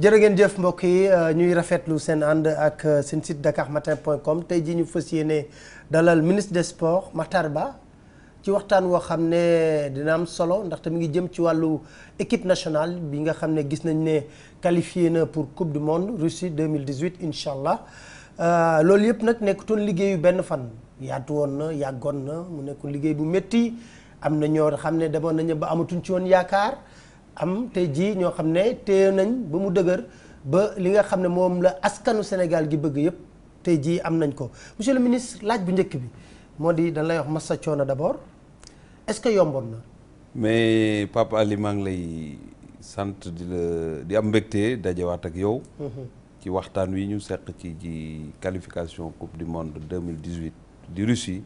jërë ngeen jëf mbokk yi ñuy rafetlu seen ànd ak seen site dakarmatin.com tey jii ñu fas yéene dalal ministre des sports Matar Ba ci waxtaan woo xam ne dina am solo ndaxte mi ngi jëm ci wàllu équipe nationale bi nga xam ne gis nañ ne qualifié na pour coupe du monde Russie 2018 incha allah loolu yëpp nag nekkutoon liggéeyu benn fan yaatu woon na yàggoon na mu nekkoon liggéey bu métti am na ñoo xam ne demoon nañu ba amatuñ ci woon yaakaar. am tey jii ñoo xam ne téye nañ ba mu dëgër ba li nga xam ne moom la askanu Sénégal gi bëgg yëpp tey jii am nañ ko monsieur le ministre laaj bu njëkk bi moo di dañ lay wax massa coono d'abord est-ce que yomboon na. mais Papa Ali maa ngi lay sant di am mbégte dajewaat ak yow. ci waxtaan wi ñu seq ci qualification coupe du monde 2018 di Russie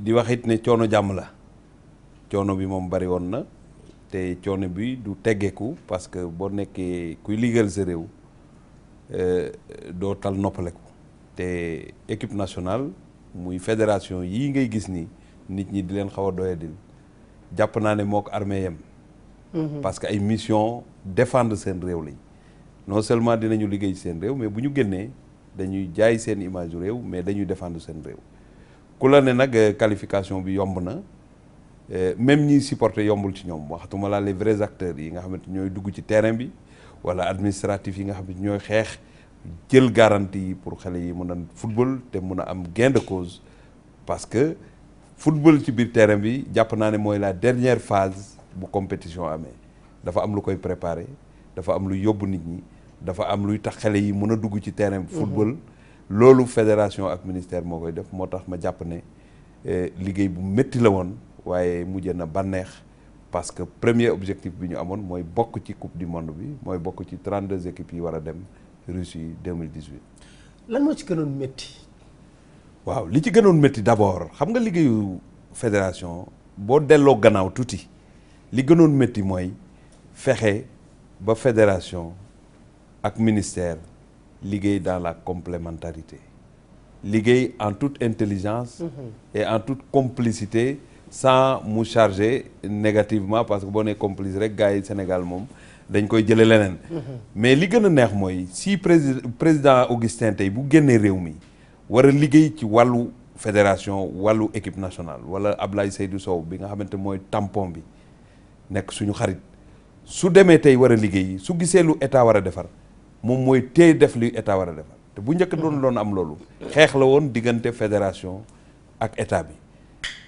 di wax it ne coono jàmm la coono bi moom bari woon na. te coono bi du teggeeku parce que boo nekkee kuy liggéeyal sa réew doo tal noppaleku te équipe nationale muy fédération yii ngay gis ni nit ñi di leen xaw a doyadil jàpp naa ne moo ko armée yem parce que ay mission défendre seen réew lañ non seulement dinañu liggéey ci seen réew mais bu ñu génnee dañuy jaay seen image yu réew mais dañuy défendre seen réew ku la ne nag qualification bi yomb na même ñiy supporter yombul ci ñoom waxtuma laa les vrais acteurs yi nga xamante ñooy dugg ci terrain bi wala administratif yi nga xamante ñooy xeex jël garantie pour xale yi mën a football te mën a am gain de cause parce que football ci biir terrain bi jàpp naa ne mooy la dernière phase bu compétition amee dafa am lu koy préparer dafa am lu yóbbu nit ñi dafa am luy tax xale yi mën a dugg ci terrain bi football loolu fédération ak ministère moo koy def moo tax ma jàpp ne liggéey bu métti la woon waaye mujj na bànneex parce que premier objectif bi ñu amoon mooy bokk ci coupe du monde bi mooy bokk ci 32 équipes yi war a dem Russie 2018. lan moo ci gënoon métti. waaw li ci gënoon métti d'abord xam nga liggéeyu fédération boo delloo gannaaw tuuti li gënoon métti mooy fexe ba fédération ak ministère liggéey dans la complémentarité liggéey en toute intelligence et en toute complicité. sans mu charger négativement parce que boo nee complice rek gars yi Sénégal moom dañ koy jëlee leneen. mais li gën a neex mooy si président Augustin tey bu génnee réew mi war a liggéey ci wàllu fédération wàllu équipe nationale wala Ablaye Seydou Sow bi nga xamante mooy tampon bi nekk suñu xarit su demee tey war a liggéey su gisee lu état war a defar moom mooy tey def li état war a defar te bu njëkk doon am loolu xeex la woon diggante fédération ak état bi.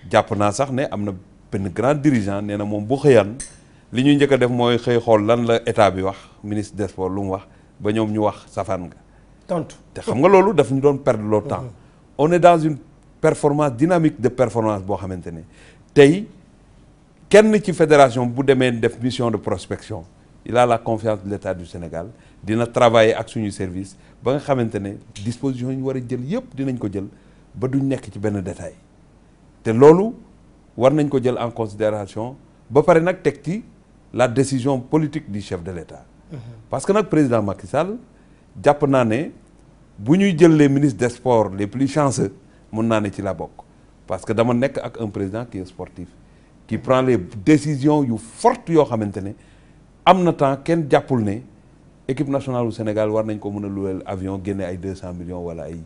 jàpp naa sax ne am na benn grand dirigeant nee na moom bu xëyaan li ñuy njëkk a def mooy xëy xool lan la état bi wax ministre des sports lu mu wax ba ñoom ñu wax safaan nga tontu te xam nga loolu daf ñu doon perdre le temps on est dans une performance dynamique de performance boo xamante ne tey kenn ci fédération bu demee def mission de prospection il a la confiance de l'État du Sénégal dina travailler ak suñu service ba nga xamante ne disposition yi ñu war a jël yëpp dinañ ko jël ba duñ nekk ci benn détail te loolu war nañ ko jël en considération ba pare nag teg ci la décision politique du chef de l'État parce que nag président Macky Sall jàpp naa ne bu ñuy jël les ministres des sports les plus chanceux mun naa ne ci la bokk parce que dama nekk ak un président qui est sportif qui prend les décisions yu fortes yoo xamante ne am na temps kenn jàppul ne équipe nationale du Sénégal war nañ ko mën a louer avion génne ay 200 millions wala ay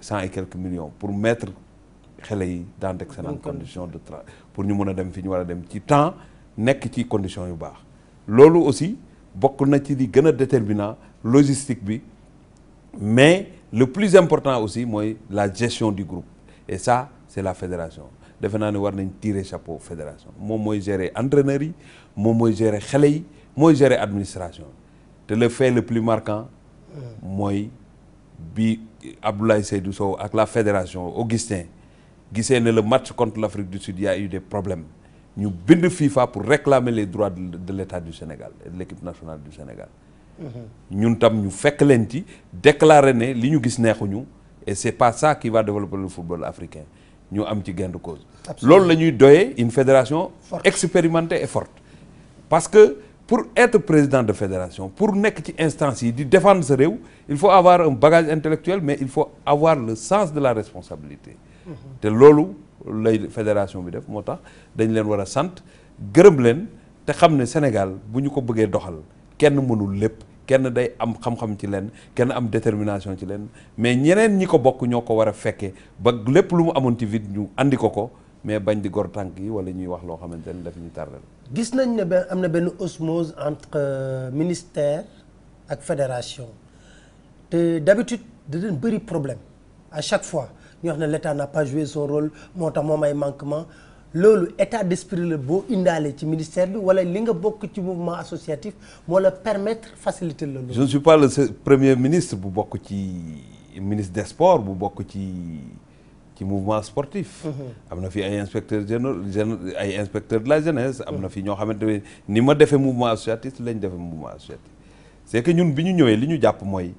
100 et quelques millions pour mettre xale yi dans d'excellentes conditions de travail pour ñu mën a dem fi ñu war a dem ci temps nekk ci conditions yu baax loolu aussi bokk na ci li gën a déterminant logistique bi mais le plus important aussi mooy la gestion du groupe et ça c'est la fédération defe naa ne war nañ tirer chapeau fédération moom mooy gérer entraîneurs yi moom mooy gérer xale yi mooy gérer administration te le fait le plus marquant mooy bi Abdoulaye Seydou Sow ak la fédération Augustin gisee ne le match contre l'Afrique du Sud il y a eu des problèmes ñu bind FIFA pour réclamer les droits de l'État du Sénégal et de l'équipe nationale du Sénégal ñun tam ñu fekk leen ci déclarer ne li ñu gis neexuñu et c'est pas ça qui va développer le football africain ñu am ci gain de cause loolu la ñuy doyee une fédération expérimentée et forte parce que pour être président de fédération pour nekk ci instance yi di défendre sa réew il faut avoir un bagage intellectuel mais il faut avoir le sens de la responsabilité te loolu lay fédération bi def moo tax dañ leen war a sant gërëm leen te xam ne Sénégal bu ñu ko bëggee doxal kenn mënul lépp kenn day am xam-xam ci lenn kenn am détermination ci lenn mais ñeneen ñi ko bokk ñoo ko war a fekkee ba lépp lu mu amoon ci vide ñu andi ko mais bañ di gor tànk yi wala ñuy wax loo xamante ne daf ñu tardel. gis nañ ne am na benn osmose entre ministère ak fédération te d'habitude da doon bëri problème à chaque fois ñu wax ne l'État n'a pas joué son rôle moo tax moom ay manquement loolu état d'esprit la boo indaale ci ministère bi wala li nga bokk ci mouvement associatif moo la permettre faciliter loolu. je ne suis pas le premier ministre bu bokk ci ministre des sports bu bokk ci mouvement sportif. am na fi ay inspecteurs généraux ay inspecteurs de la jeunesse. am na fi ñoo xamante ne ni ma defee mouvement associatif lañ defee mouvement associatif. c'est que ñun bi ñu ñëwee li ñu jàpp mooy.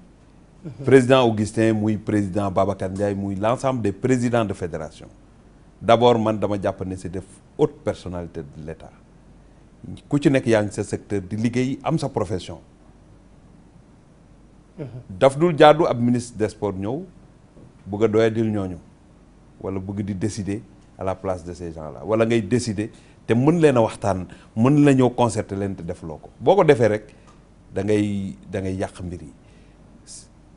président Augustin muy président Babacar Ndiaye muy l'ensemble des présidents de fédération. d'abord man dama jàpp ne c'est des hautes personnalités de l'État ku ci nekk yaa ngi sa secteur di liggéey am sa profession. daf dul jaadu ab ministre des sports ñëw bëgg a doyadil ñooñu wala bëgg di décider à la place de ces gens-là wala ngay décider te mën leen a waxtaan mën la ñëw concerter leen te defloo ko boo ko defee rek da ngay yàq mbir yi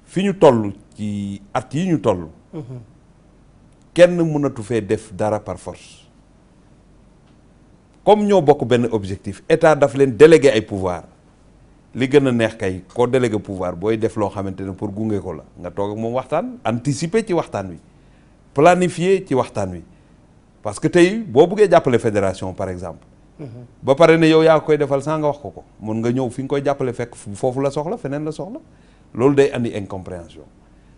fi ñu toll ci at yi ñu toll. kenn mënatu fee def dara par force comme ñoo bokk benn objectif état daf leen délégué ay pouvoir li gën a neex kay koo délégué pouvoir booy def loo xamante ne pour gunge ko la nga toog ak moom waxtaan anticiper ci waxtaan wi planifier ci waxtaan wi parce que tey boo buggee jàppale fédération par exemple ba pare ne yow yaa koy defal sans nga wax ko mun nga ñëw fi nga koy jàppale fekk foofu la soxla feneen la soxla loolu day andi incompréhension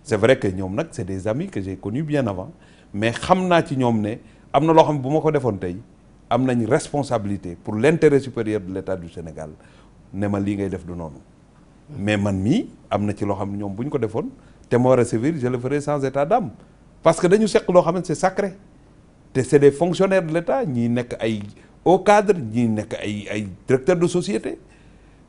c'est vrai que ñoom nag c'est des amis que j'ai connus bien avant mais xam naa ci ñoom ne am na loo xam ne bu ma ko defoon tey am nañ responsabilité pour l'intérêt supérieur de l'État du Sénégal ne ma lii ngay def du noonu mais man mii am na ci loo xam ne ñoom bu ñu ko defoon te ma war a servir je le ferai sans état d'âme parce que dañu seq loo xam ne c'est sacré te c'est des fonctionnaires de l'État ñii nekk ay hauts cadres ñii nekk ay directeurs de société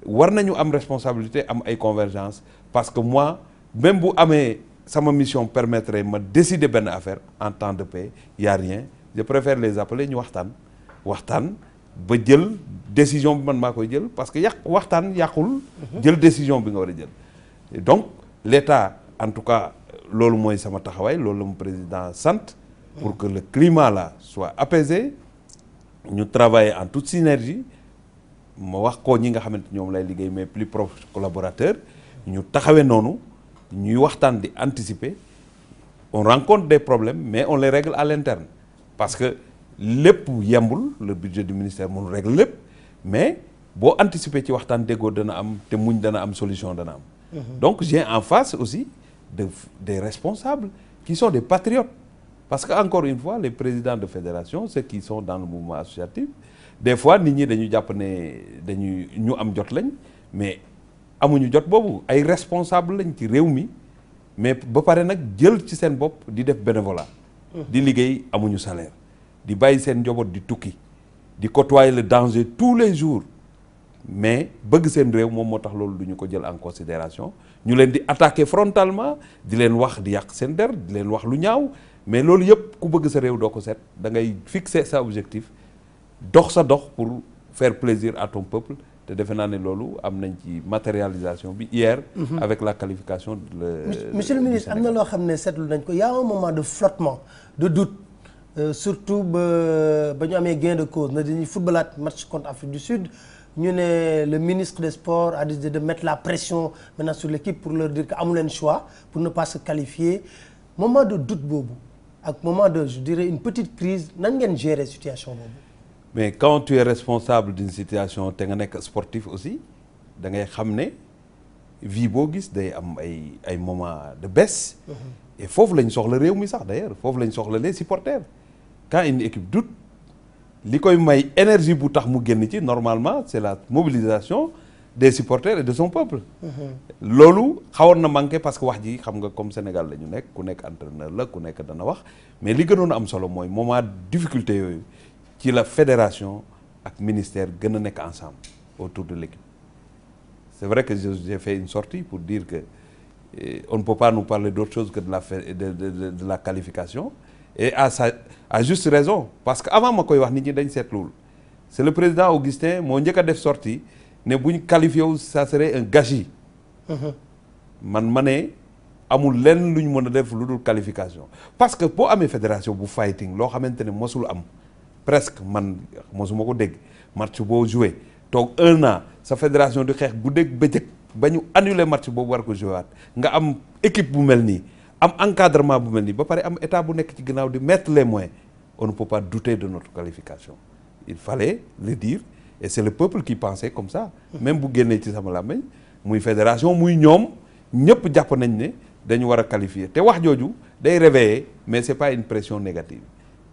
war nañu am responsabilité am ay convergence parce que moi même bu amee sama mission permettrait ma décider benn affaire en temps de paix y a rien je préfère les appeler ñu waxtaan ba jël décision bi man maa koy jël parce que waxtaan yàqul jël décision bi nga war a jël et donc l'État en tout cas loolu mooy sama taxawaay loolu la mu président sant pour que le climat là soit apaisé ñu travailler en toute synergie ma wax ko ñi nga xamante ñoom lay liggéey mes plus proches collaborateurs ñu taxawee noonu ñuy waxtaan di anticiper on rencontre des problèmes mais on les règle à l'interne parce que lépp yembul le budget du ministère mënul règle lépp mais boo anticiper ci waxtaan déggoo dana am te muñ dana am solution dana am donc j'ai en face aussi des responsables qui sont des patriotes parce que encore une fois les présidents de fédération ceux qui sont dans le mouvement associatif des fois nit ñi dañu jàpp ne ñu am jot lañ mais amuñu jot boobu ay responsable lañ ci réew mi mais ba pare nag jël ci seen bopp di def bénévolat di liggéey amuñu salaire di bàyyi seen njaboot di tukki di côtoyer le danger tous les jours mais bëgg seen réew moom moo tax loolu duñu ko jël en considération ñu leen di attaquer frontalement di leen wax di yàq seen der di leen wax lu ñaaw mais loolu yëpp ku bëgg sa réew doo ko seet da ngay fixer sa objectif dox sa dox pour faire plaisir à ton peuple te defe naa ne loolu am nañ ci matérialisation bi hier avec la qualification de monsieur le ministre am na loo xam ne seetlu nañ ko y a un moment de flottement de doute surtout ba ñu amee gain de cause na dañuy footballaat match contre Afrique du Sud ñu ne le ministre des Sports a décidé de mettre la pression maintenant sur l'équipe pour leur dire que amu leen choix pour ne pas se qualifier moment de doute boobu ak moment de je dirais une petite crise nan ngeen gérer situation boobu. mais quand tu es responsable d'une situation te nga nekk sportif aussi da ngay xam ne vie boo gis day am ay moments de baisse et foofu lañ soxla réew mi sax d'ailleurs foofu lañ soxla les supporters quand une équipe doute li koy may énergie bu tax mu génn ci normalement c'est la mobilisation des supporters et de son peuple loolu xawoon na manqué parce que wax ji xam nga comme Sénégal la ñu nekk ku nekk entraîneur la ku nekk dana wax mais li gënoon a am solo mooy moment difficulté yooyu ci la fédération ak ministère gën a nekk ensemble autour de l'équipe c'est vrai que j'ai fait une sortie pour dire que on ne peut pas nous parler d'autre chose que de la qualification et à juste raison parce que avant ma koy wax nit ñi dañ seetluwul c'est le président Augustin moo njëkk a def sortie ne bu ñu qualifié wu ça serait un gâchis. man ma ne amul lenn lu ñu mën a def lu dul qualification parce que boo amee fédération bu fighting loo xamante ne mosul am presque man mosuma ko dégg match boo joué toog 1 an sa fédération di xeex guddeeg bëccëg ba ñu annulé match boobu war ko joué waat nga am équipe bu mel nii am encadrement bu mel nii ba pare am état bu nekk ci ginnaaw di mettre les moyens on ne peut pas douter de notre qualification il fallait le dire et c'est le peuple qui pensait comme ça même bu génnee ci sama làmmiñ muy fédération muy ñoom ñëpp jàpp nañ ne dañu war a qualifier te wax jooju day réveiller mais c'est pas une pression négative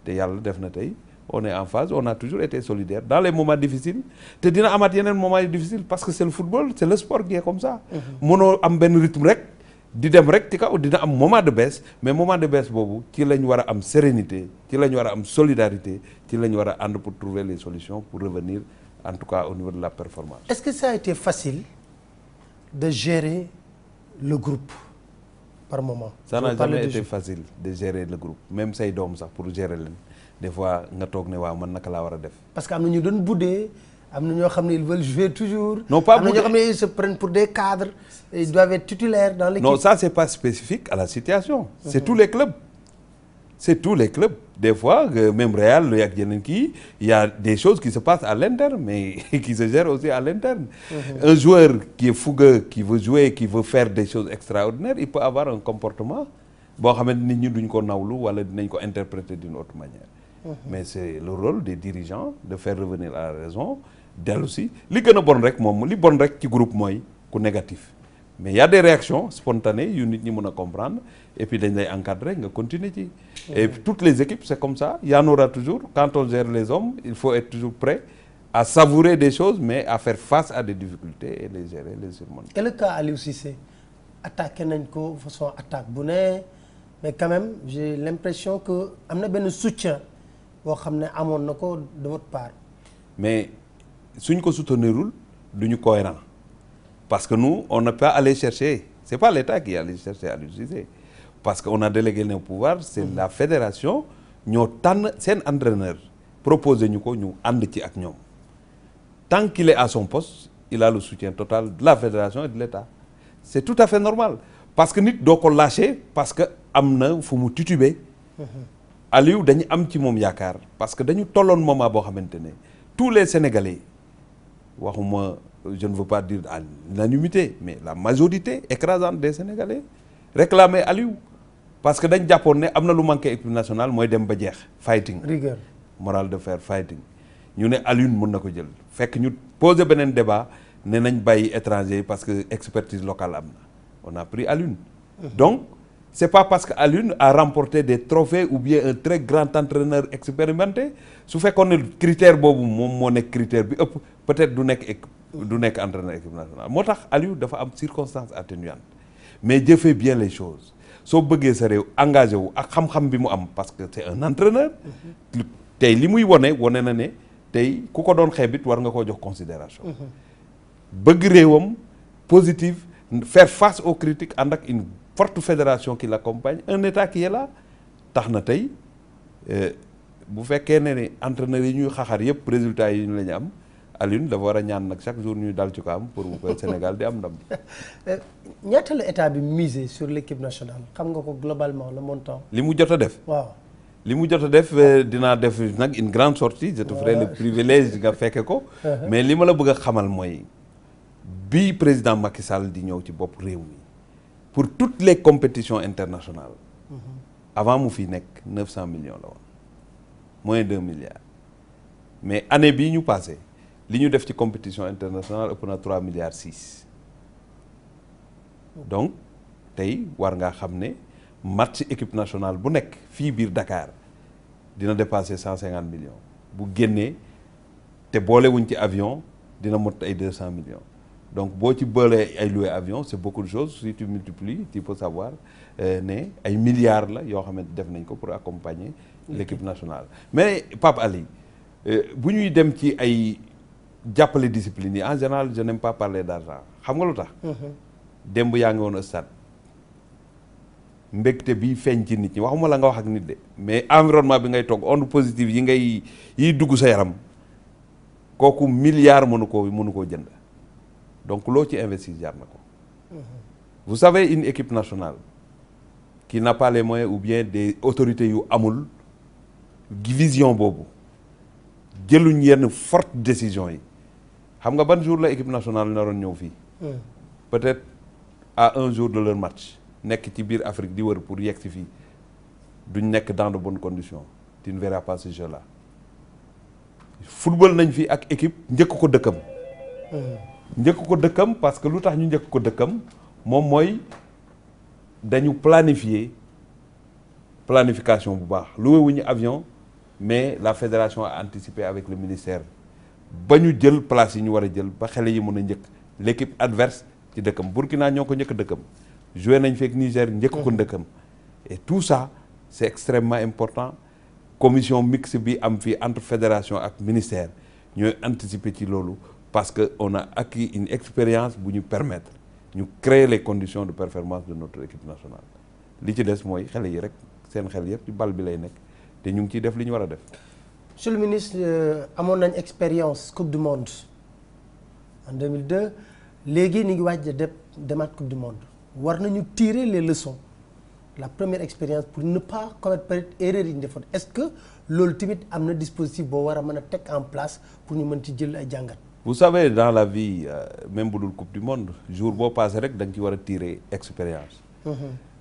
te yàlla def na tey on est en phase on a toujours été solidaire dans les moments difficiles te dina amaat yeneen moments yu difficiles parce que c'est le football c'est le sport qui est comme ça mënoo am benn rythme rek di dem rek ci kaw dina am moment de baisse mais moment de baisse boobu ci la ñu war a am sérénité ci la ñu war a am solidarité ci la ñu war a ànd pour trouver les solutions pour revenir en tout cas au niveau de la performance. Est-ce que ça a été facile de gérer le groupe par moment? Ça n'a jamais été facile de gérer le groupe même say doom sax pour gérer leen des fois nga toog ne waaw man naka laa war a def. Parce que am na ñu doon buddee am na ñoo xam ne ils veulent jouer toujours. Non pas am na ñoo xam ne ils se prennent pour des cadres ils doivent être titulaires dans l'équipe. Non ça c'est pas spécifique à la situation. C'est tous les clubs. C'est tous les clubs. Des fois même Real lu yàgg yeneen kii il y a des choses qui se passent à l'interne mais qui se gèrent aussi à l'interne. Un joueur qui est fougueux qui veut jouer qui veut faire des choses extraordinaires il peut avoir un comportement boo xamante nit ñi duñ ko nawlu wala dinañ ko interpréter d'une autre manière. Mais c'est le rôle des dirigeants de faire revenir à la raison dellu si li gën a bon rek moom li bon rek ci groupe mooy ku négatif mais il y a des réactions spontanées yu nit ñi mën a comprendre et puis dañ lay encadrer nga continuer ci. Et toutes les équipes c'est comme ça il y en aura toujours quand on gère les hommes il faut être toujours prêt à savourer des choses mais à faire face à des difficultés et les gérer les surmonter. Et le cas Aliou Cissé attaqué nañ ko façon attaque bu ne mais quand même j'ai l'impression que am na benn soutien boo xam ne amoon na ko de votre part. Mais suñ ko soutenirul duñu cohérent parce que nous on n'a pas allé chercher c'est pas l'État qui est allé chercher Aliou Cissé parce que on a délégué nos pouvoirs c'est la fédération ñoo tànn seen entraîneur proposé ñu ko ñu ànd ci ak ñoom tant qu'il est à son poste il a le soutien total de la fédération et de l'État c'est tout à fait normal parce que nit doo ko lâcher parce que am na fu mu titubé Aliou dañu am ci moom yaakaar parce que dañu tolloon moment boo xamante ne tous les Sénégalais waxuma je ne veux pas dire à l'unanimité mais la majorité écrasante des Sénégalais réclamaient Aliou parce que dañ jàppoon ne am na lu manqué équipe nationale mooy dem ba jeex fighting rigueur moral de fer fighting ñu ne Aliou mën na ko jël fekk ñu poser beneen débat ne nañ bàyyi étranger parce que expertise locale am na on a pris Aliou donc c'est pas parce que Aliou a remporté des trophées ou bien un très grand entraîneur expérimenté su fekkoon ne critère boobu moom moo nekk critère bi ëpp peut-être du nekk entraîneur équipe nationale moo tax Aliou dafa am circonstance atténuante mais jëfee bien les choses soo bëggee sa réew engagé wu ak xam-xam bi mu am parce que c'est un entraîneur tey li muy wone na ne tey ku ko doon xeebit war nga koo jox considération bëgg réewam positive faire face aux critiques ànd ak une forte fédération qui l'accompagne un état qui est là tax na tey bu fekkee ne entraîneurs yi ñuy xaxar yëpp résultats yi ñu la ñu am Aliou dafa war a ñaan nag chaque jour ñuy dal ci ko am pour que Sénégal di am ndam. ñaata la état bi miser sur l'équipe nationale xam nga ko globalement le montant. li mu jot a def. waaw li mu jot a def dinaa def nag une grande sortie je te ferai le privilège nga fekke ko. mais li ma la bëgg a xamal mooy bi président Macky Sall di ñëw ci bopp réew mi pour toutes les compétitions internationales. avant mu fi nekk 900 millions la woon moins 2 milliards mais année bii ñu passé li ñu def ci compétition internationale ëpp na 3 milliards 6 donc tey war ngaa xam ne match équipe nationale bu nekk fii biir Dakar dina dépasser 150 millions bu génnee te boolewuñ ci avion dina mot ay 200 millions donc boo ci boolee ay louer avion c'est beaucoup de choses si tu multiplies tu peux savoir ne ay milliards la yoo xamante def nañ ko pour accompagner l'équipe nationale mais Pape Ali bu ñuy dem ci ay jàppale discipline yi en général je n'aime pas parler d'argent xam nga lu tax démb yaa ngi woon stade mbégte bi feeñ ci nit ñi waxuma la nga wax ak nit de mais environnement bi ngay toog onde positive yiy dugg sa yaram kooku milliard mënu koo jënd donc loo ci investir jar na ko. Vous savez, une équipe nationale qui n'a pas les moyens ou bien des autorités yu amul vision boobu jëluñ yenn forte décision yi xam nga ban jour la équipe nationale naroon ñëw fii. peut-être à un jour de leur match nekk ci biir Afrique di wër pour yegg si fii duñ nekk dans de bonnes conditions tu ne verras pas ce jeu-là. football nañ fi ak équipe njëkk ko dëkkam. njëkk ko dëkkam parce que lu tax ñu njëkk ko dëkkam moom mooy dañu planification bu baax loué wuñu avion mais la fédération a anticipé avec le ministère ba ñu jël place yi ñu war a jël ba xale yi mën a njëkk l'équipe adverse ci dëkkam Burkina ñoo ko njëkk dëkkam joué nañ fekk Niger njëkk ko dëkkam et tout ça c'est extrêmement important. Commission mixte bi am fii entre fédération ak ministère ñooy anticiper ci loolu parce que on a acquis une expérience bu ñu permettre ñu créer les conditions de performance de notre équipe nationale li ci des mooy xale yi rek seen xel yëpp ci bal bi lay nekk te ñu ngi ciy def li ñu war a def. Monsieur le ministre amoon nañ expérience coupe du monde en 2002 léegi ñu ngi waaj a demaat coupe du monde war nañu tirer les leçons. La première expérience pour ne pas commettre peut-être erreur yi ñu defoon est-ce que loolu tamit am na dispositif boo war a mën a teg en place pour ñu mën ci jël ay jàngat. Vous savez dans la vie même bu dul coupe du monde jour boo passé rek da nga ci war a tirer expérience.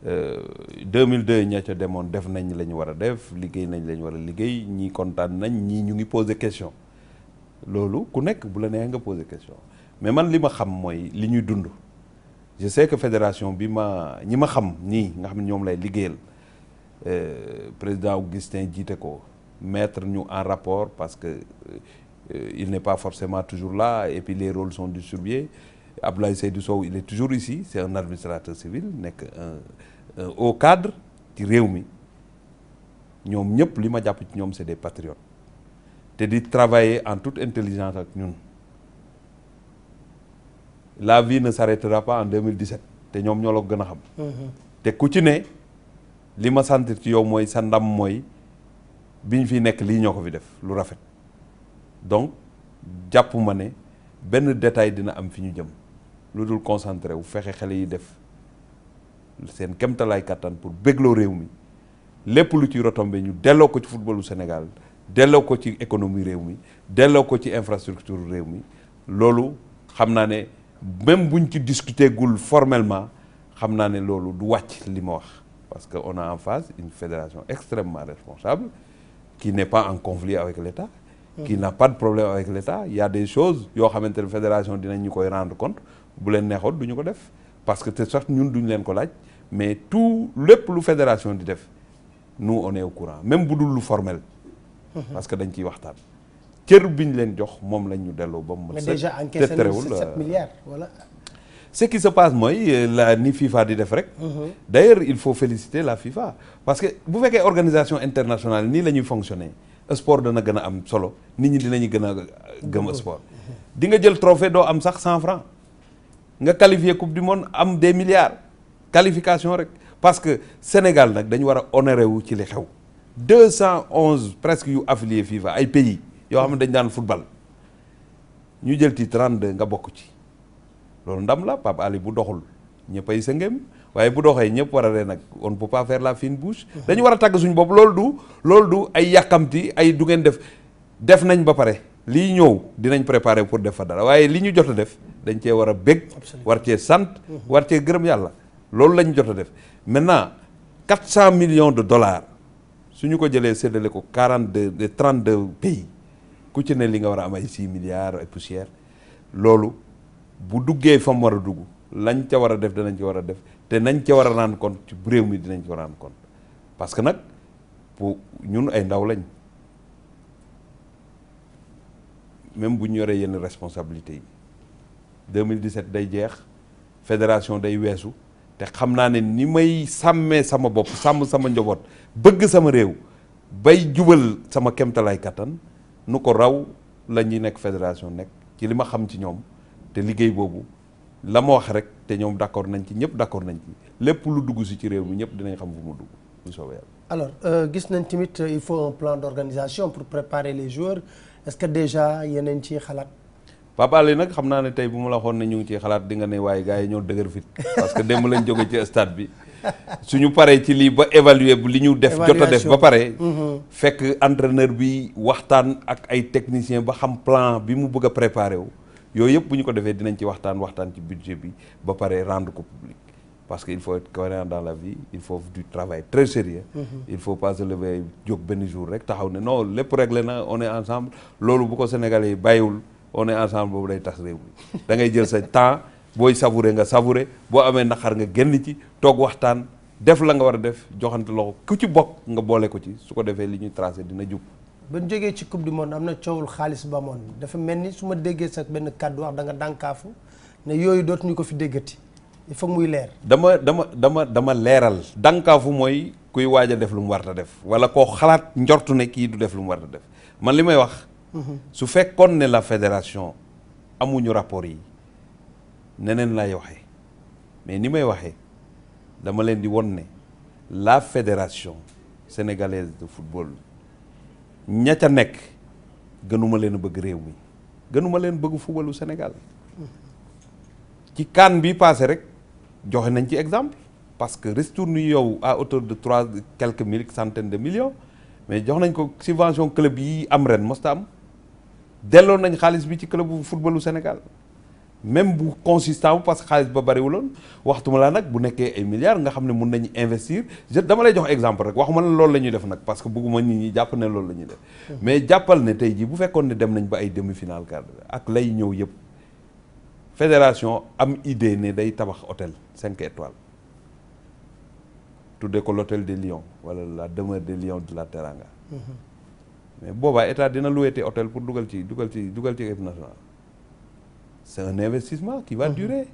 2002 ña ca demoon def nañ la ñu war a def liggéey nañ la ñu war a liggéey ñii kontaan nañ ñii ñu ngi poser question loolu ku nekk bu la neexee nga poser question mais man li ma xam mooy li ñuy dund. Je sais que fédération bi ñi ma xam ñii nga xam ne ñoom lay liggéeyal président Augustin jiite ko mettre ñu en rapport parce que il n'est pas forcément toujours là et puis les rôles sont distribués. Abdoulaye Seydou Sow il est toujours ici c'est un administrateur civil nekk un haut cadre ci réew mi ñoom ñëpp li ma jàpp ci ñoom c'est des patriotes te di travailler en toute intelligence ak ñun. La vie ne s'arrêtera pas en 2017 te ñoom ñoo la ko gën a xam. te ku ci ne li ma sentir ci yow mooy sa ndam mooy bi ñu fi nekk lii ñoo ko fi def lu rafet donc jàpp ma ne benn détail dina am fi ñu jëm lu dul concentré wu fexe xale yi def seen kemtalaay kattan pour bégloo réew mi lépp lu ci retombé ñu delloo ko ci footballu Sénégal delloo ko ci économie réew mi delloo ko ci infrastructure réew mi loolu xam naa ne. Même buñ ci discuter gul formellement xam naa ne loolu du wàcc li ma wax parce que on a en face une fédération extrêmement responsable qui n'est pas en conflit avec l'État qui n'a pas de problème avec l'État il y a des choses yoo xamante ne fédération dinañ ñu koy rendre compte bu leen neexoon du ñu ko def parce que te sax ñun duñ leen ko laaj mais tout lépp lu fédération di def nous on est au courant même bu dul lu formel parce que dañ ciy waxtaan cër bi ñu leen jox moom lañ ñu delloo ba mu. mais déjà encaissé nañu 7 milliards voilà. ce qui se passe mooy la ni FIFA di def rek. d'ailleurs il faut féliciter la FIFA parce que bu fekkee organisation internationale nii la ñuy fonctionner sport dana gën a am solo nit ñi dinañu gën a gëm sport. di nga jël trophée doo am sax 100 francs nga qualifier coupe du monde am des milliards qualification rek parce que Sénégal nag dañu war a honorer wu ci li xew 211 presque yu affilié FIFA ay pays. yoo xam ne dañ daan football ñu jël ci 32 nga bokk ci loolu ndam la Pape Ali bu doxul ñëpp ay sëngem waaye bu doxee ñëpp war a ree nag on ne peut pas faire la fine bouche. dañu war a tàgg suñu bopp loolu du ay yàkkamti ay du ngeen def nañ ba pare lii ñëw dinañ préparer pour def fa dara waaye li ñu jot a def dañ cee war a bég war cee sant war cee gërëm yàlla loolu lañ jot a def maintenant 400 millions de dollars suñu ko jëlee séddale ko 32 pays ku ci ne li nga war a am ay 6 milliards ay poussière loolu bu duggee fa mu war a dugg lañ ca war a def danañ ca war a def te nañ ca war a rendre compte ci réew mi dinañ ca rendre compte parce que nag pour ñun ay ndaw lañ même bu ñu yoree yenn responsabilités yi 2017 day jeex fédération day weesu te xam naa ne ni may sàmmee sama bopp sàmm sama njaboot bëgg sama réew bay jubal sama kemtalaay kattan nu ko raw la ñuy nekk fédération nekk ci li ma xam ci ñoom te liggéey boobu la ma wax rek te ñoom d'accord nañ ci ñëpp d'accord nañ ci lépp lu dugg si ci réew mi ñëpp dinañ xam fu mu dugg bu soobee yàlla. alors gis nañ tamit il faut un plan d'organisation pour préparer les joueurs est-ce que déjà yeneen ci xalaat. Pape Alé nag xam naa ne tey bu ma la waxoon ne ñu ngi ciy xalaat di nga ne waaye gars yi ñoo dëgër fit parce que démb lañ jóge ci stade bi suñu paree ci lii ba évaluer bu li ñu def jot a def ba pare fekk entraîneur bi waxtaan ak ay technicien ba xam plan bi mu bëgg a préparer wu yooyu yëpp bu ñu ko defee dinañ ci waxtaan ci budget bi ba pare rendre ko public parce que il faut être cohérent dans la vie il faut du travail très sérieux il faut pas se lever jóg benn jour rek taxaw ne non lépp réglé na on est ensemble loolu bu ko Sénégalais yi bàyyiwul on est ensemble boobu day tas réew mi da ngay jël sa temps booy savourer nga savourer boo amee naqar nga génn ci toog waxtaan def la nga war a def joxante loxo ku ci bokk nga boole ko ci su ko defee li ñuy tracé dina jub. ba ñu jógee ci coupe du monde am na coowul xaalis ba amoon dafa mel ni su ma déggee sa benn kàddu wax da nga dànkaafu ne yooyu dootuñu ko fi déggati il faut muy leer. dama leeral. dànkaafu mooy kuy waaj a def lu mu war a def wala koo xalaat njortu ne kii du def lu mu war a def man li may wax. su fekkoon ne la fédération amuñu rapport yi neneen lay waxee mais ni may waxee dama leen di won ne la fédération sénégalaise de football ña ca nekk gënuma leen bëgg réew mi gënuma leen bëgg footballu Sénégal ci CAN bi passé rek joxe nañ ci exemple parce que ristourne yow à hauteur de quelques centaines de millions mais jox nañ ko subvention club yi am ren mosta am delloo nañ xaalis bi ci club bu footballu Sénégal même bu consistant parce que xaalis ba bariwuloon waxtuma laa nag bu nekkee ay milliards nga xam ne mun nañu investir dama lay jox exemple rek waxuma la loolu la ñuy def nag parce que bëgguma nit ñi jàpp ne loolu la ñuy def mais jàppal ne tey jii bu fekkoon ne dem nañ ba ay demi-finale quart ak lay ñëw yëpp fédération am idée ne day tabax hôtel 5 étoiles tuddee ko l'hôtel des Lions wala la demeure des Lions de la Teranga mais boobaa état dina loué hôtel pour dugal ci équipe nationale c'est un investissement qui va durer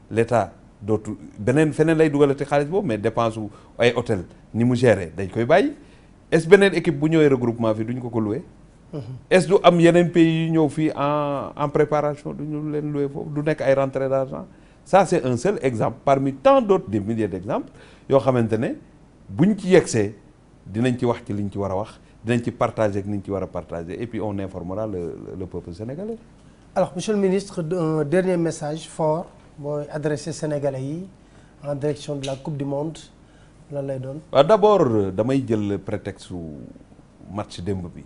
l'état dootu beneen feneen lay dugalati xaalis boobu mais dépense u ay hôtel ni mu géré dañ koy bàyyi est-ce beneen équipe bu ñëwee regroupement fii duñ ko loué est-ce du am yeneen pays yu ñëw fii en préparation duñu leen loué foofu du nekk ay rentrée d'argent ça c'est un seul exemple parmi tant d'autres des milliers d'exemples yoo xamante ne buñ ci yegsee dinañ ci wax ci liñ ci war a wax dinañ ci partager ak ni ñu ci war a partager et puis on informera le peuple sénégalais. Alors monsieur le ministre un dernier message fort booy adressé Sénégalais yi en direction de la coupe du monde lan lay doon. waaw d'abord damay jël prétexte su match démb bi.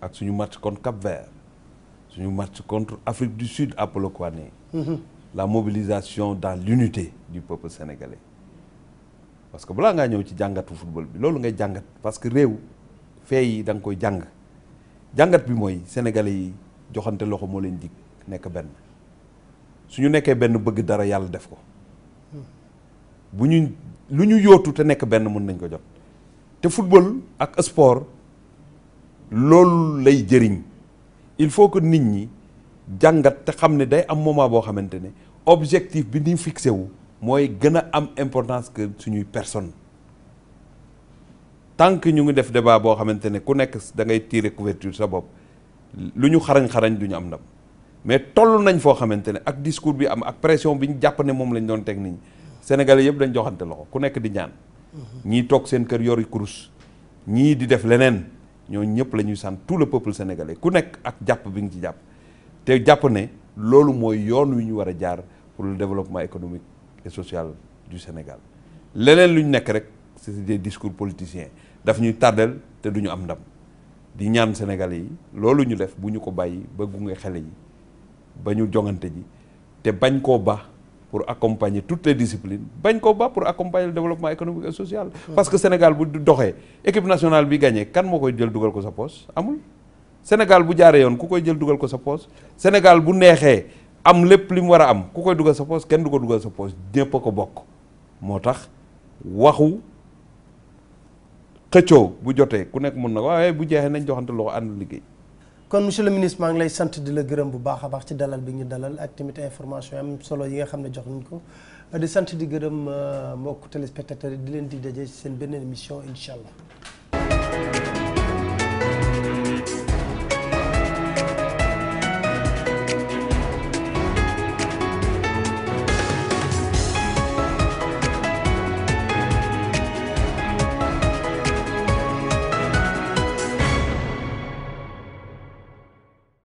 ak suñu match contre Cap-Vert suñu match contre Afrique du Sud à Polokwane. La mobilisation dans l'unité du peuple sénégalais. parce que balaa ngaa ñëw ci jàngatu football bi loolu ngay jàngat parce que réew fee yi da nga koy jàngat bi mooy sénégalais yi joxante loxo moo leen dig nekk benn su ñu nekkee benn bëgg dara yàlla def ko bu ñu lu ñu yóotu te nekk benn mën nañ ko jot te football ak sport loolu lay jëriñ il faut que nit ñi jàngat te xam ne day am moment boo xamante ne objectif bi ni fixé wu mooy gën a am importance que suñuy personne tant que ñu ngi def débat boo xamante ne ku nekk da ngay tirer couverture sa bopp lu ñu xarañ du ñu am ndam mais toll nañ foo xamante ne ak discours bi am ak pression bi ñu jàpp ne moom lañ doon teg nit ñi Sénégalais yëpp dañ joxante loxo ku nekk di ñaan ñii toog seen kër yori kurus ñii di def leneen ñoo ñëpp la ñuy sant tout le peuple sénégalais ku nekk ak jàpp bi nga ci jàpp te jàpp ne loolu mooy yoon wi ñu war a jaar pour le développement économique et social du Sénégal leneen lu ñu nekk rek c'est des discours politiciens daf ñuy tardel te du ñu am ndam di ñaan Sénégalais yi loolu ñu def bu ñu ko bàyyi ba gunge xale yi ba ñu jongante ji te bañ koo ba pour accompagner toutes les disciplines bañ koo ba pour accompagner le développement économique et social. Parce que Sénégal bu doxee équipe nationale bi gagné kan moo koy jël dugal ko sa poche amul. Sénégal bu jaaree yoon ku koy jël dugal ko sa poche Sénégal bu neexee am lépp li mu war a am ku koy dugal sa poche kenn du ko dugal sa poche ñépp a ko bokk moo tax waxu xëccoo bu jotee ku nekk mën na waaye bu jeexee nañ joxante loxo ànd liggéey. kon monsieur le ministre maa ngi lay sant di la gërëm bu baax a baax ci dalal bi ñu dalal ak tamit information am solo yi nga xam ne jox nañ ko di sant di gërëm mbokku téléspectateurs yi di leen di daje ci seen beneen émission incha allah.